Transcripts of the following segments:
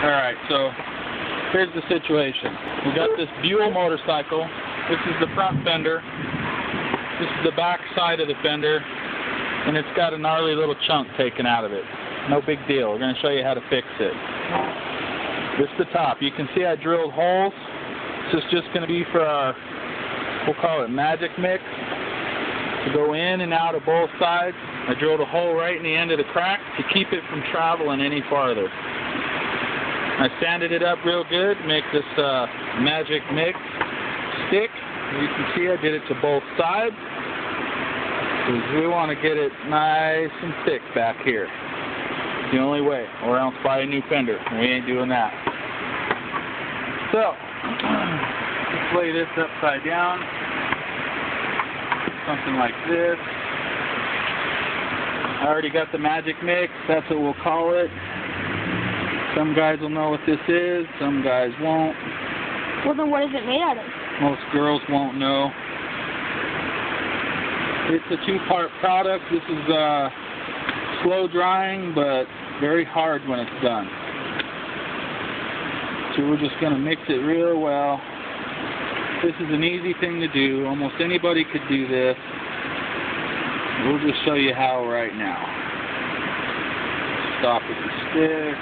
Alright, so here's the situation. We got this Buell motorcycle. This is the front fender. This is the back side of the fender. And it's got a gnarly little chunk taken out of it. No big deal. We're going to show you how to fix it. This is the top. You can see I drilled holes. This is just going to be for our, we'll call it magic mix, to go in and out of both sides. I drilled a hole right in the end of the crack to keep it from traveling any farther. I sanded it up real good, make this magic mix stick. You can see I did it to both sides, because we want to get it nice and thick back here. It's the only way, or else buy a new fender. We ain't doing that. So, let's lay this upside down, something like this. I already got the magic mix, that's what we'll call it. Some guys will know what this is, some guys won't. Well, then what is it made out of? Most girls won't know. It's a two-part product. This is slow drying, but very hard when it's done. So we're just going to mix it real well. This is an easy thing to do. Almost anybody could do this. We'll just show you how right now. Stop with the stick.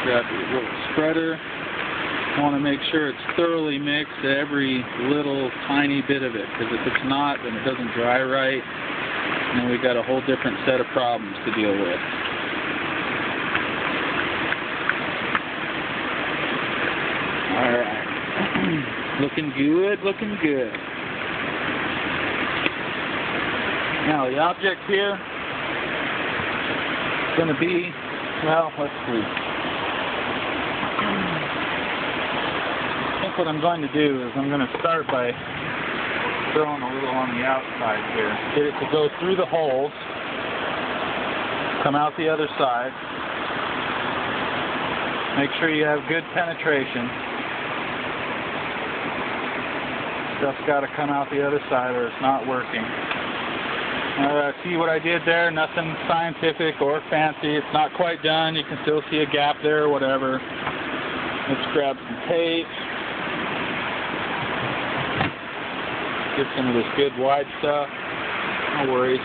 Grab your little spreader. Want to make sure it's thoroughly mixed, every little tiny bit of it, because if it's not, then it doesn't dry right, and then we've got a whole different set of problems to deal with. Alright. Looking good, looking good. Now the object here is going to be, well, let's see. What I'm going to do is I'm going to start by throwing a little on the outside here. Get it to go through the holes, come out the other side. Make sure you have good penetration. Stuff's got to come out the other side or it's not working. See what I did there? Nothing scientific or fancy. It's not quite done. You can still see a gap there or whatever. Let's grab some tape. Get some of this good wide stuff. No worries.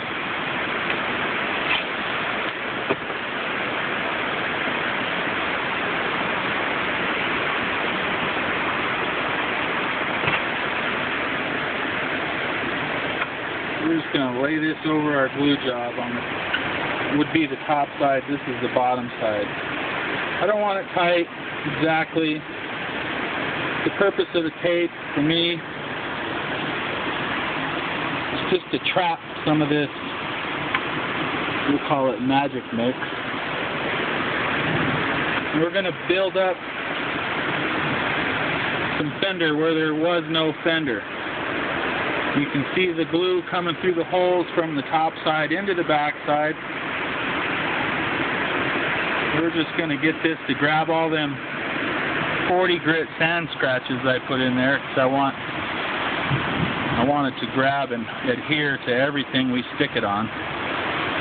We're just going to lay this over our glue job on the, would be the top side. This is the bottom side. I don't want it tight exactly. The purpose of the tape for me, just to trap some of this, we'll call it magic mix. And we're going to build up some fender where there was no fender. You can see the glue coming through the holes from the top side into the back side. We're just going to get this to grab all them 40 grit sand scratches I put in there, because I want it to grab and adhere to everything we stick it on.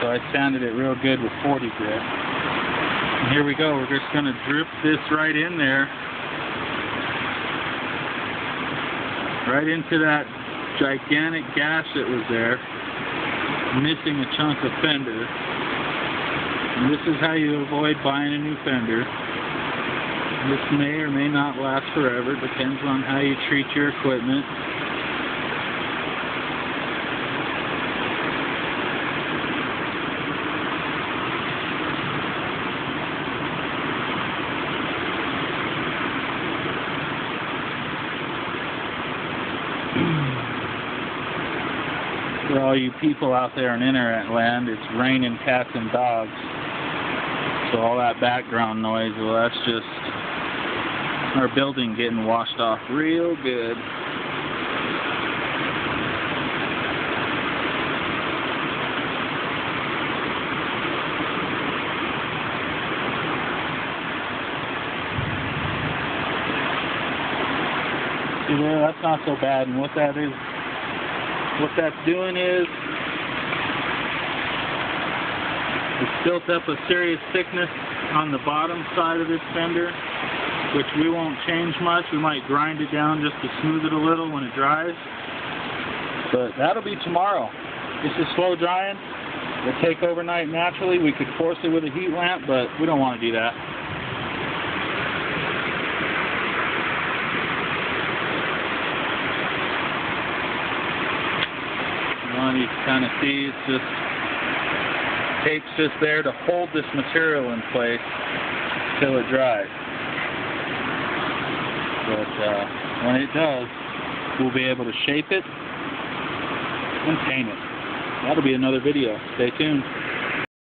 So I sanded it real good with 40 grit. And here we go. We're just going to drip this right in there. Right into that gigantic gash that was there. Missing a chunk of fender. And this is how you avoid buying a new fender. This may or may not last forever. Depends on how you treat your equipment. For all you people out there in internet land, it's raining cats and dogs. So all that background noise, well, that's just our building getting washed off real good. See there, that's not so bad, and what that's doing is it's built up a serious thickness on the bottom side of this fender, which we won't change much. We might grind it down just to smooth it a little when it dries. But that'll be tomorrow. This is slow drying. It'll take overnight naturally. We could force it with a heat lamp, but we don't want to do that. You can kind of see it's just tape's just there to hold this material in place till it dries. But when it does, we'll be able to shape it and paint it. That'll be another video. Stay tuned.